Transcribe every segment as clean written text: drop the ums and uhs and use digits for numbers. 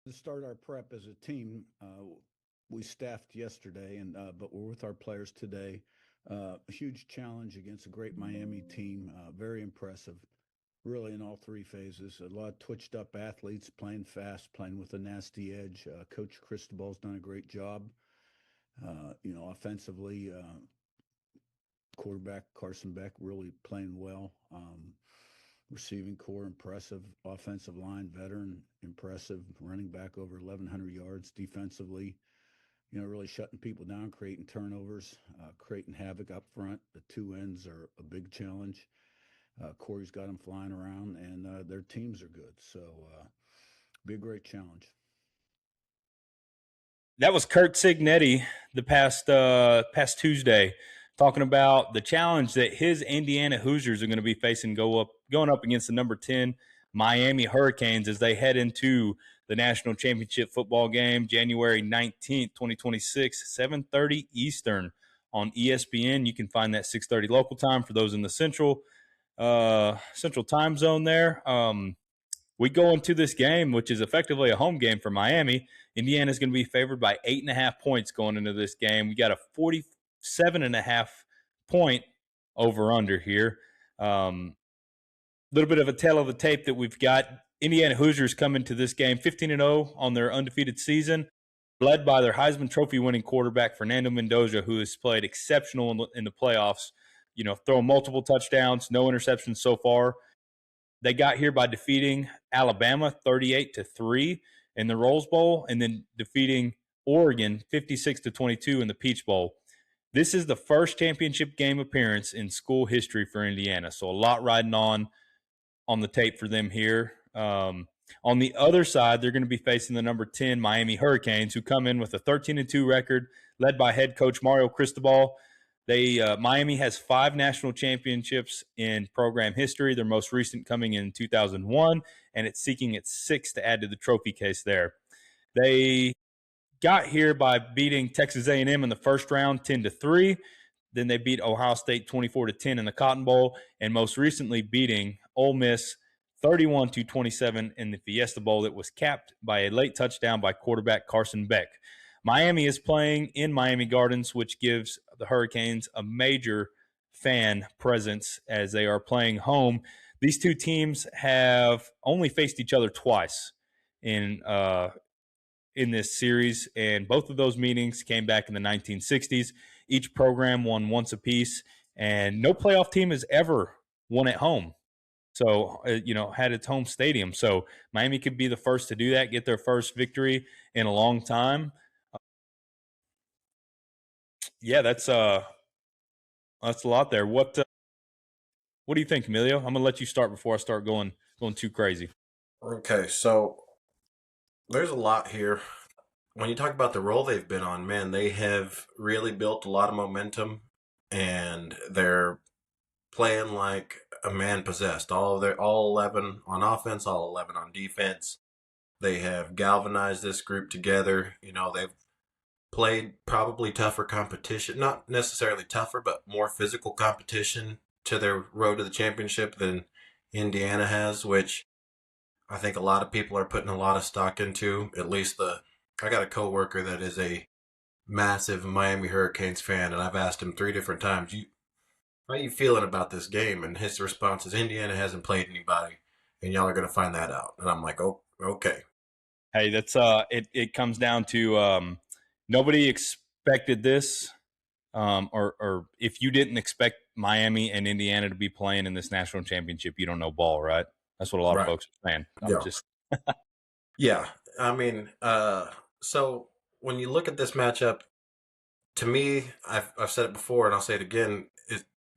To start our prep as a team, we staffed yesterday, and but we're with our players today. A huge challenge against a great Miami team. Very impressive, really, in all three phases. A lot of twitched up athletes playing fast, playing with a nasty edge. Coach Cristobal's done a great job. Offensively, quarterback Carson Beck really playing well. Receiving core impressive, offensive line veteran impressive, running back over 1,100 yards defensively. Really shutting people down, creating turnovers, creating havoc up front. The two ends are a big challenge. Corey's got them flying around, and their teams are good. So, be a great challenge. That was Kurt Signetti the past Tuesday, talking about the challenge that his Indiana Hoosiers are going to be facing going up against the number 10 Miami Hurricanes as they head into the national championship football game, January 19th, 2026, 7:30 Eastern on ESPN. You can find that 6:30 local time for those in the central time zone there. We go into this game, which is effectively a home game for Miami. Indiana's going to be favored by 8.5 points going into this game. We got a 47.5 point over under here. Little bit of a tale of the tape that we've got. Indiana Hoosiers come into this game 15-0 on their undefeated season, led by their Heisman Trophy winning quarterback Fernando Mendoza, who has played exceptional in the playoffs. Throwing multiple touchdowns, no interceptions so far. They got here by defeating Alabama 38-3 in the Rose Bowl, and then defeating Oregon 56-22 in the Peach Bowl. This is the first championship game appearance in school history for Indiana, so a lot riding on the tape for them here. On the other side, they're going to be facing the number 10 Miami Hurricanes, who come in with a 13-2 record, led by head coach Mario Cristobal. Miami has 5 national championships in program history, their most recent coming in 2001, and it's seeking its 6th to add to the trophy case there. They got here by beating Texas A&M in the first round 10-3. Then they beat Ohio State 24-10 in the Cotton Bowl, and most recently beating Ole Miss 31-27 in the Fiesta Bowl that was capped by a late touchdown by quarterback Carson Beck. Miami is playing in Miami Gardens, which gives the Hurricanes a major fan presence as they are playing home. These two teams have only faced each other twice in this series, and both of those meetings came back in the 1960s. Each program won once apiece, and no playoff team has ever won at home. So, had its home stadium. So Miami could be the first to do that, get their first victory in a long time. Yeah, that's a lot there. What do you think, Emilio? I'm gonna let you start before I start going too crazy. Okay, so there's a lot here. When you talk about the role they've been on, man, they have really built a lot of momentum, and they're playing like a man possessed. All 11 on offense, all 11 on defense. They have galvanized this group together. They've played probably tougher competition, not necessarily tougher, but more physical competition to their road to the championship than Indiana has, which I think a lot of people are putting a lot of stock into. At least I got a coworker that is a massive Miami Hurricanes fan, and I've asked him 3 different times, how are you feeling about this game? And his response is, Indiana hasn't played anybody, and y'all are going to find that out. And I'm like, oh, okay. Hey, that's it comes down to nobody expected this, or if you didn't expect Miami and Indiana to be playing in this national championship, you don't know ball, right? That's what a lot of folks are saying. Yeah. I mean, so when you look at this matchup, to me, I've said it before and I'll say it again,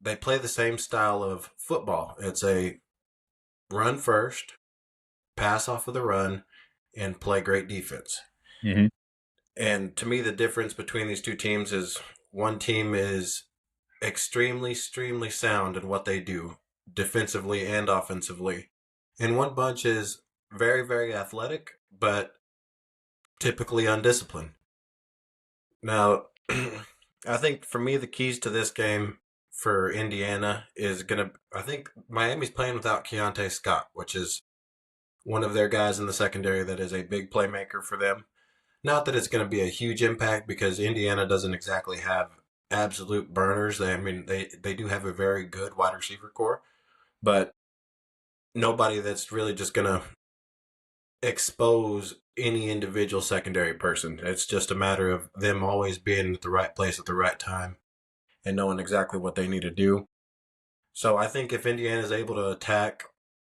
they play the same style of football. It's a run first, pass off of the run, and play great defense. Mm-hmm. And to me, the difference between these two teams is one team is extremely sound in what they do, defensively and offensively. And one bunch is very, very athletic, but typically undisciplined. Now, I think for me, the keys to this game for Indiana is I think Miami's playing without Keontae Scott, which is one of their guys in the secondary that is a big playmaker for them. Not that it's going to be a huge impact because Indiana doesn't exactly have absolute burners. They do have a very good wide receiver core, but nobody that's really just going to expose any individual secondary person. It's just a matter of them always being at the right place at the right time and knowing exactly what they need to do. So I think if Indiana is able to attack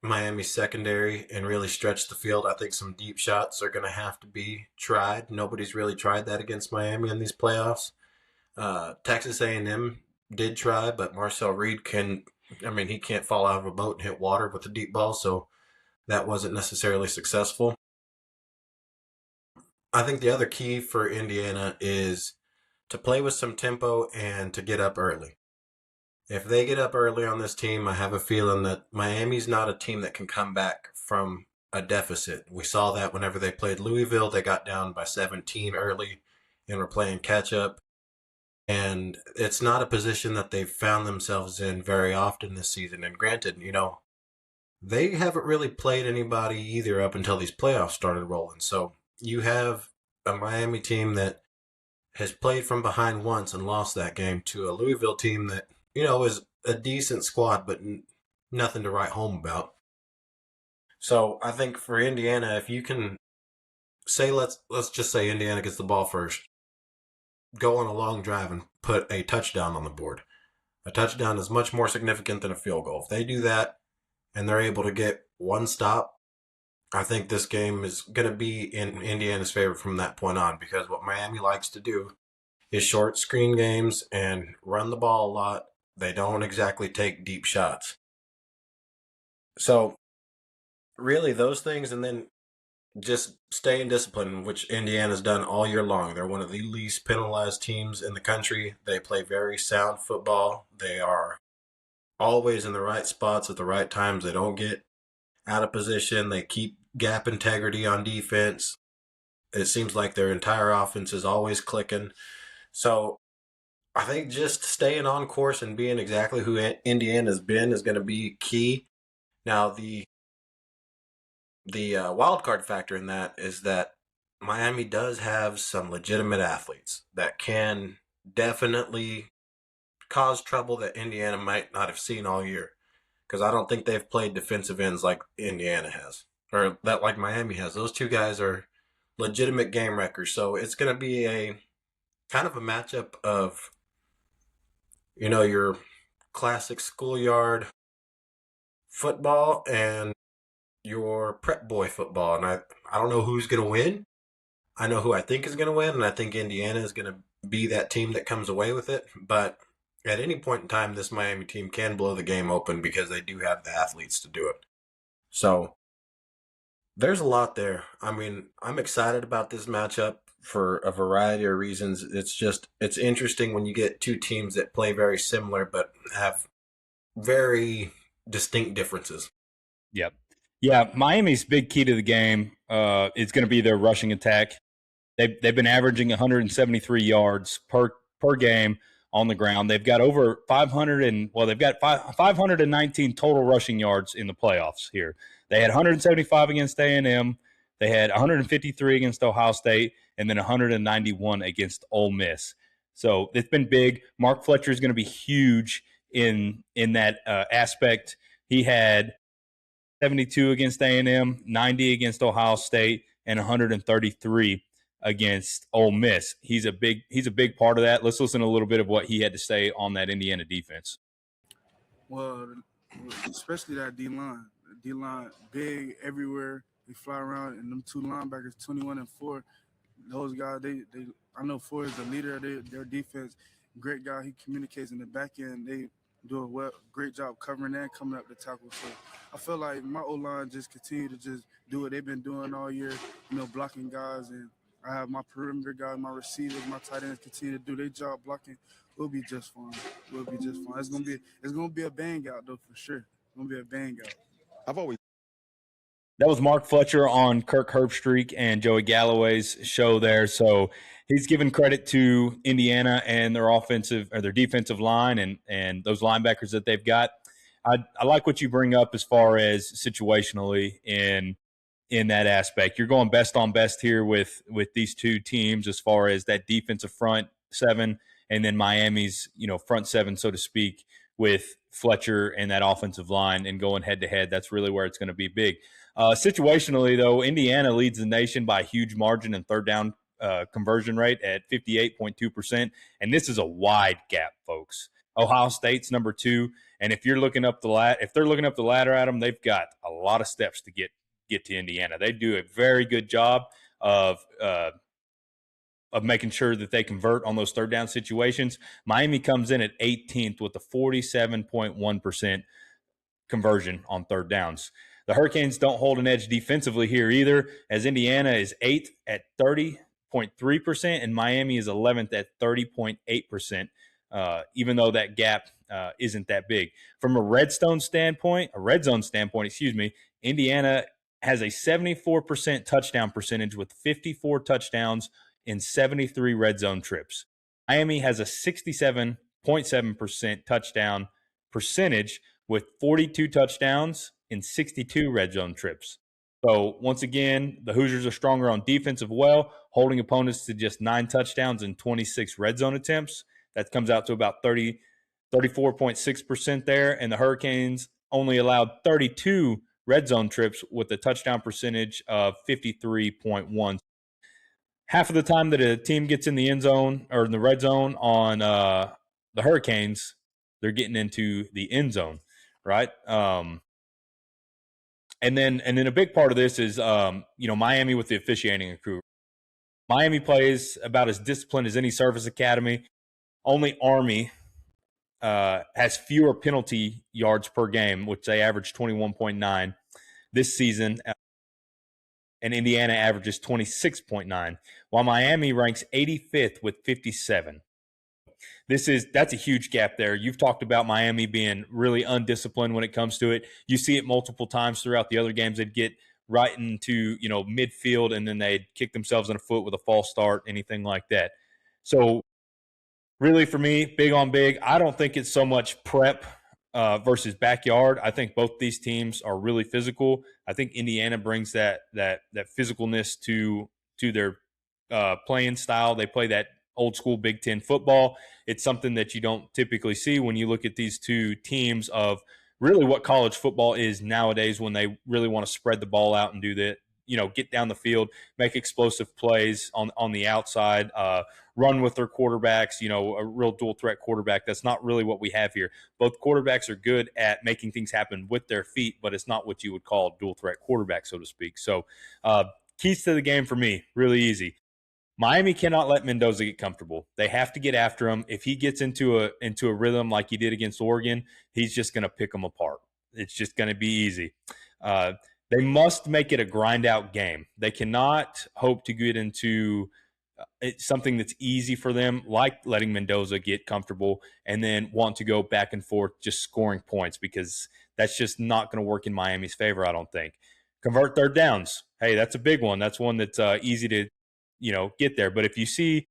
Miami's secondary and really stretch the field, I think some deep shots are going to have to be tried. Nobody's really tried that against Miami in these playoffs. Texas A&M did try, but Marcel Reed he can't fall out of a boat and hit water with a deep ball, so that wasn't necessarily successful. I think the other key for Indiana is to play with some tempo and to get up early. If they get up early on this team, I have a feeling that Miami's not a team that can come back from a deficit. We saw that whenever they played Louisville, they got down by 17 early and were playing catch up. And it's not a position that they've found themselves in very often this season. And granted, they haven't really played anybody either up until these playoffs started rolling. So you have a Miami team that has played from behind once and lost that game to a Louisville team that is a decent squad, but nothing to write home about. So I think for Indiana, if you can say, let's just say Indiana gets the ball first, go on a long drive and put a touchdown on the board. A touchdown is much more significant than a field goal. If they do that and they're able to get one stop, I think this game is going to be in Indiana's favor from that point on, because what Miami likes to do is short screen games and run the ball a lot. They don't exactly take deep shots. So really those things, and then just stay in discipline, which Indiana's done all year long. They're one of the least penalized teams in the country. They play very sound football. They are always in the right spots at the right times. They don't get out of position. They keep gap integrity on defense. It seems like their entire offense is always clicking. So I think just staying on course and being exactly who Indiana's been is going to be key. Now, the wild card factor in that is that Miami does have some legitimate athletes that can definitely cause trouble that Indiana might not have seen all year, because I don't think they've played defensive ends like Indiana has, or that like Miami has. Those two guys are legitimate game wreckers. So it's going to be a kind of a matchup of your classic schoolyard football and your prep boy football. And I don't know who's going to win. I know who I think is going to win, and I think Indiana is going to be that team that comes away with it. But at any point in time, this Miami team can blow the game open because they do have the athletes to do it. So there's a lot there. I'm excited about this matchup for a variety of reasons. It's interesting when you get two teams that play very similar but have very distinct differences. Yep. Yeah, Miami's big key to the game is going to be their rushing attack. They've been averaging 173 yards per game on the ground. They've got over 519 total rushing yards in the playoffs here. They had 175 against A&M. They had 153 against Ohio State, and then 191 against Ole Miss. So it's been big. Mark Fletcher is going to be huge in that aspect. He had 72 against A&M, 90 against Ohio State, and 133 against Ole Miss. He's a big part of that. Let's listen to a little bit of what he had to say on that Indiana defense. Well, especially that D-line. D-line big everywhere. They fly around, and them two linebackers, 21 and 4, those guys, they I know 4 is the leader of their defense. Great guy. He communicates in the back end. They do a great job covering and coming up the tackle. So I feel like my O-line just continue to just do what they've been doing all year, blocking guys. And I have my perimeter guys, my receivers, my tight ends continue to do their job blocking. We'll be just fine. It's gonna be a bang out though for sure. It's gonna be a bang out. That was Mark Fletcher on Kirk Herbstreit and Joey Galloway's show there. So he's giving credit to Indiana and their defensive line and those linebackers that they've got. I like what you bring up as far as situationally in in that aspect. You're going best on best here with these two teams as far as that defensive front seven, and then Miami's front seven, so to speak, with Fletcher and that offensive line and going head to head. That's really where it's going to be big. Situationally, though, Indiana leads the nation by a huge margin in third down conversion rate at 58.2%, and this is a wide gap, folks. Ohio State's number 2, and if you're looking up the if they're looking up the ladder at them, they've got a lot of steps to get to Indiana. They do a very good job of making sure that they convert on those third down situations. Miami comes in at 18th with a 47.1% conversion on third downs. The Hurricanes don't hold an edge defensively here either, as Indiana is 8th at 30.3% and Miami is 11th at 30.8%, even though that gap isn't that big. From a red zone standpoint, Indiana has a 74% touchdown percentage with 54 touchdowns in 73 red zone trips. Miami has a 67.7% touchdown percentage with 42 touchdowns in 62 red zone trips. So once again, the Hoosiers are stronger on defense as well, holding opponents to just 9 touchdowns and 26 red zone attempts. That comes out to about 34.6% there. And the Hurricanes only allowed 32 red zone trips with a touchdown percentage of 53.1. Half of the time that a team gets in the end zone or in the red zone on the Hurricanes, they're getting into the end zone, right? And then a big part of this is Miami with the officiating crew. Miami plays about as disciplined as any service academy. Only Army has fewer penalty yards per game, which they average 21.9 this season, and Indiana averages 26.9, while Miami ranks 85th with 57. That's a huge gap there. You've talked about Miami being really undisciplined when it comes to it. You see it multiple times throughout the other games. They'd get right into midfield, and then they'd kick themselves in the foot with a false start, anything like that. So really, for me, big on big. I don't think it's so much prep versus backyard. I think both these teams are really physical. I think Indiana brings that physicalness to their playing style. They play that old school Big Ten football. It's something that you don't typically see when you look at these two teams of really what college football is nowadays, when they really want to spread the ball out and do that, get down the field, make explosive plays on the outside, run with their quarterbacks, a real dual threat quarterback. That's not really what we have here. Both quarterbacks are good at making things happen with their feet, but it's not what you would call dual threat quarterback, so to speak. So keys to the game for me, really easy. Miami cannot let Mendoza get comfortable. They have to get after him. If he gets into a rhythm like he did against Oregon, he's just going to pick them apart. It's just going to be easy. They must make it a grind-out game. They cannot hope to get into something that's easy for them, like letting Mendoza get comfortable and then want to go back and forth just scoring points, because that's just not going to work in Miami's favor, I don't think. Convert third downs. Hey, that's a big one. That's one that's easy to get there. But if you see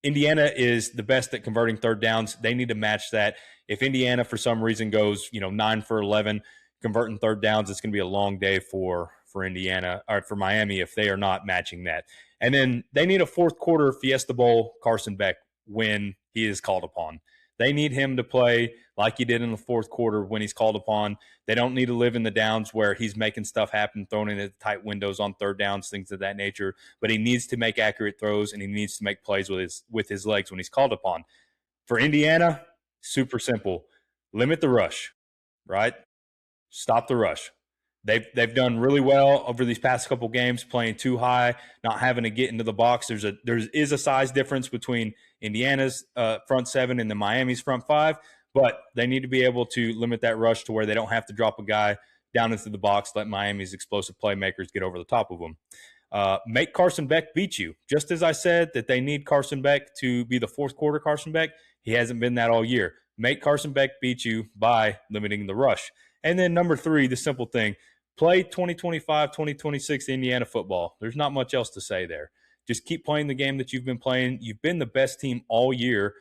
Indiana is the best at converting third downs, they need to match that. If Indiana for some reason goes 9 for 11 converting third downs, it's going to be a long day for Indiana, or for Miami, if they are not matching that. And then they need a fourth quarter Fiesta Bowl Carson Beck when he is called upon. They need him to play like he did in the fourth quarter when he's called upon. They don't need to live in the downs where he's making stuff happen, throwing in at tight windows on third downs, things of that nature. But he needs to make accurate throws, and he needs to make plays with his legs when he's called upon. For Indiana, super simple. Limit the rush, right? Stop the rush. They've done really well over these past couple games, playing too high, not having to get into the box. There is a size difference between Indiana's front seven and the Miami's front five, but they need to be able to limit that rush to where they don't have to drop a guy down into the box, let Miami's explosive playmakers get over the top of them. Make Carson Beck beat you. Just as I said that they need Carson Beck to be the fourth quarter Carson Beck, he hasn't been that all year. Make Carson Beck beat you by limiting the rush. And then number 3, the simple thing, play 2025, 2026 Indiana football. There's not much else to say there. Just keep playing the game that you've been playing. You've been the best team all year.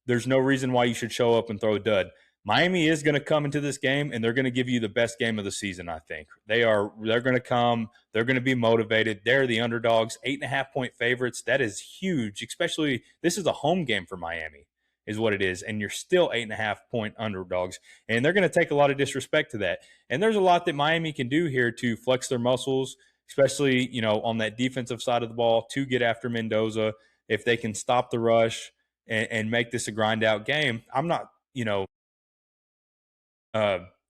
There's no reason why you should show up and throw a dud. Miami is going to come into this game, and they're going to give you the best game of the season, I think. They're going to come. They're going to be motivated. They're the underdogs, 8.5-point favorites. That is huge, especially this is a home game for Miami is what it is, and you're still 8.5-point underdogs, and they're going to take a lot of disrespect to that. And there's a lot that Miami can do here to flex their muscles, especially, on that defensive side of the ball to get after Mendoza. If they can stop the rush and make this a grind-out game, I'm not,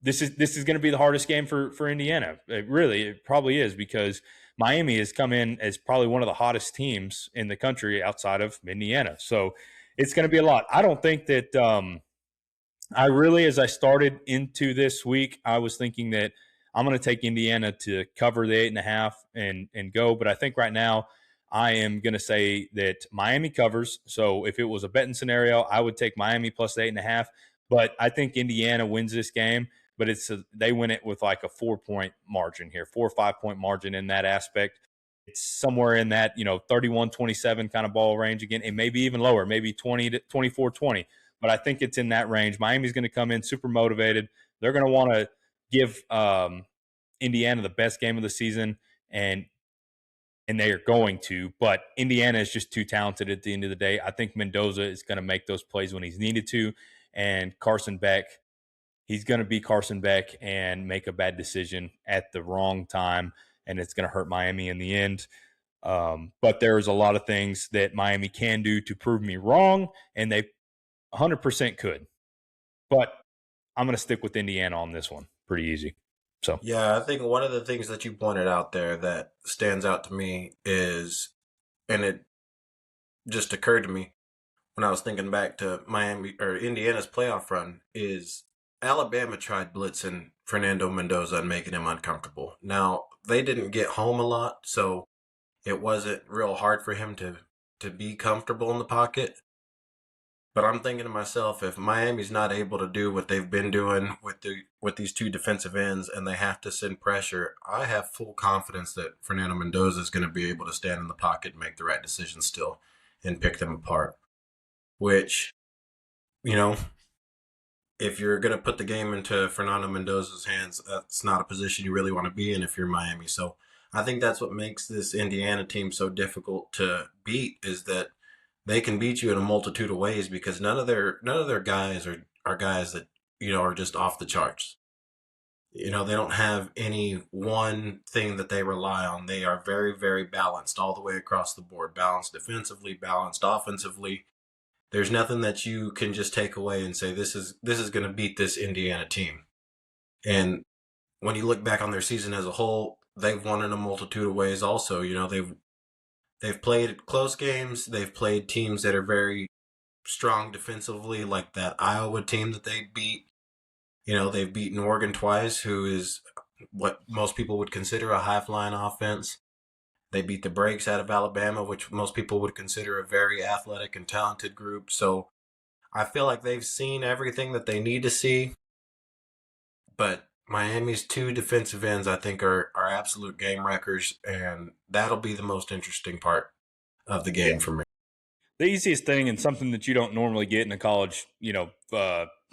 this is going to be the hardest game for Indiana. It probably is, because Miami has come in as probably one of the hottest teams in the country outside of Indiana. So it's going to be a lot. I don't think that as I started into this week, I was thinking that I'm going to take Indiana to cover the 8.5 and go. But I think right now I am going to say that Miami covers. So if it was a betting scenario, I would take Miami plus the 8.5. But I think Indiana wins this game. But they win it with like a 4-point margin here, 4 or 5-point margin in that aspect. It's somewhere in that 31-27 kind of ball range again. It may be even lower, maybe 24-20. But I think it's in that range. Miami's going to come in super motivated. They're going to want to give Indiana the best game of the season, and they are going to. But Indiana is just too talented at the end of the day. I think Mendoza is going to make those plays when he's needed to, and Carson Beck, he's going to be Carson Beck and make a bad decision at the wrong time, and it's going to hurt Miami in the end. But there's a lot of things that Miami can do to prove me wrong, and they 100% could. But I'm going to stick with Indiana on this one. Pretty easy. So yeah, I think one of the things that you pointed out there that stands out to me is, and it just occurred to me when I was thinking back to Miami or Indiana's playoff run, is Alabama tried blitzing Fernando Mendoza and making him uncomfortable. Now, they didn't get home a lot, so it wasn't real hard for him to be comfortable in the pocket. But I'm thinking to myself, if Miami's not able to do what they've been doing with these two defensive ends, and they have to send pressure, I have full confidence that Fernando Mendoza is going to be able to stand in the pocket and make the right decision still and pick them apart. Which, if you're going to put the game into Fernando Mendoza's hands, that's not a position you really want to be in if you're Miami. So I think that's what makes this Indiana team so difficult to beat, is that they can beat you in a multitude of ways, because none of their guys are guys that, are just off the charts. They don't have any one thing that they rely on. They are very, very balanced all the way across the board. Balanced defensively, balanced offensively. There's nothing that you can just take away and say, this is going to beat this Indiana team. And when you look back on their season as a whole, they've won in a multitude of ways also. They've played close games. They've played teams that are very strong defensively, like that Iowa team that they beat. They've beaten Oregon twice, who is what most people would consider a high-flying offense. They beat the brakes out of Alabama, which most people would consider a very athletic and talented group. So I feel like they've seen everything that they need to see. But Miami's two defensive ends, I think, are absolute game wreckers, and that'll be the most interesting part of the game for me. The easiest thing, and something that you don't normally get in a college,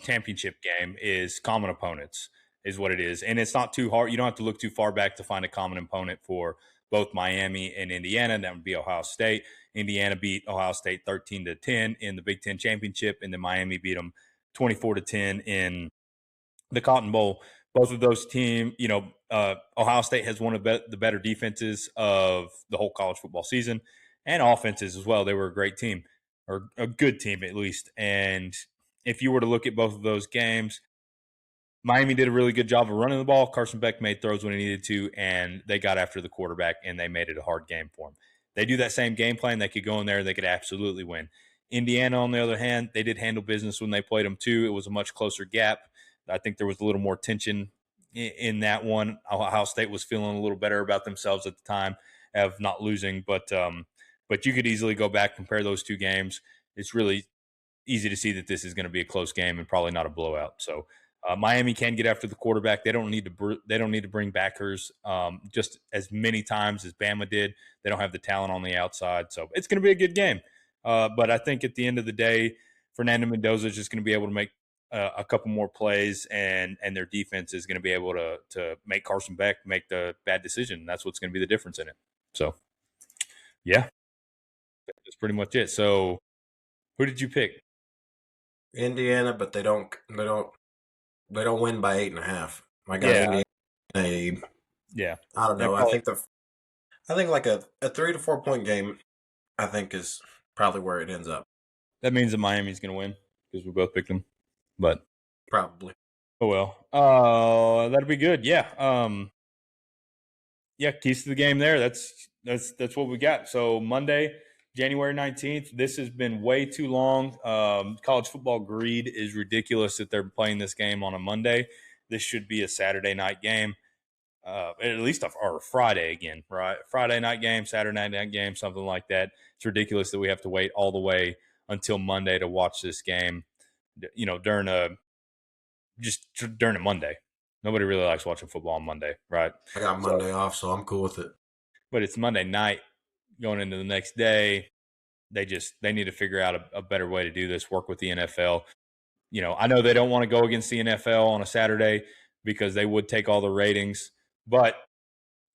championship game, is common opponents, is what it is. And it's not too hard. You don't have to look too far back to find a common opponent for both Miami and Indiana. That would be Ohio State. Indiana beat Ohio State 13-10 in the Big Ten championship, and then Miami beat them 24-10 in the Cotton Bowl. Both of those teams, Ohio State has one of the better defenses of the whole college football season, and offenses as well. They were a great team, or a good team at least. And if you were to look at both of those games, Miami did a really good job of running the ball. Carson Beck made throws when he needed to, and they got after the quarterback, and they made it a hard game for him. They do that same game plan. They could go in there. They could absolutely win. Indiana, on the other hand, they did handle business when they played them too. It was a much closer gap. I think there was a little more tension in that one. Ohio State was feeling a little better about themselves at the time of not losing, but you could easily go back, compare those two games. It's really easy to see that this is going to be a close game and probably not a blowout. So Miami can get after the quarterback. They don't need to bring backers just as many times as Bama did. They don't have the talent on the outside, so it's going to be a good game. But I think at the end of the day, Fernando Mendoza is just going to be able to make a couple more plays, and their defense is going to be able to make Carson Beck make the bad decision. That's what's going to be the difference in it. So, yeah, that's pretty much it. So, who did you pick? Indiana, but they don't win by 8.5. I got Indiana. Yeah, I don't know. I think like a 3 to 4 point game, I think, is probably where it ends up. that means that Miami's going to win because we both picked them. But Probably. oh well. That'll be good. Yeah. Yeah, keys to the game there. That's what we got. So Monday, January 19th. This has been way too long. College football greed is ridiculous that they're playing this game on a Monday. This should be a Saturday night game. At least or Friday again, right? Friday night game, Saturday night game, something like that. It's ridiculous that we have to wait all the way until Monday to watch this game. During a Monday. Nobody really likes watching football on Monday, right? I got Monday off, so I'm cool with it. But it's Monday night going into the next day. They need to figure out a better way to do this, work with the NFL. I know they don't want to go against the NFL on a Saturday because they would take all the ratings, but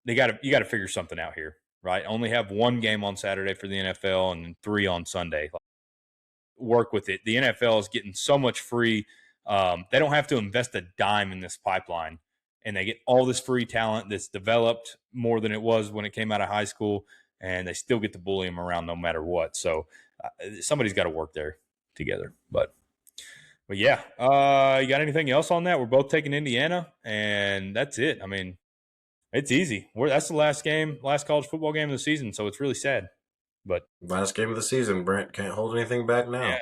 you got to figure something out here, right? Only have one game on Saturday for the NFL and 3 on Sunday. Work with it. The NFL is getting so much free. They don't have to invest a dime in this pipeline, and they get all this free talent that's developed more than it was when it came out of high school, and they still get to bully them around no matter what. So somebody's got to work there together. But yeah, you got anything else on that? We're both taking Indiana, and that's it. I mean, it's easy. That's the last college football game of the season, so it's really sad. But last game of the season, Brent can't hold anything back now. Yeah,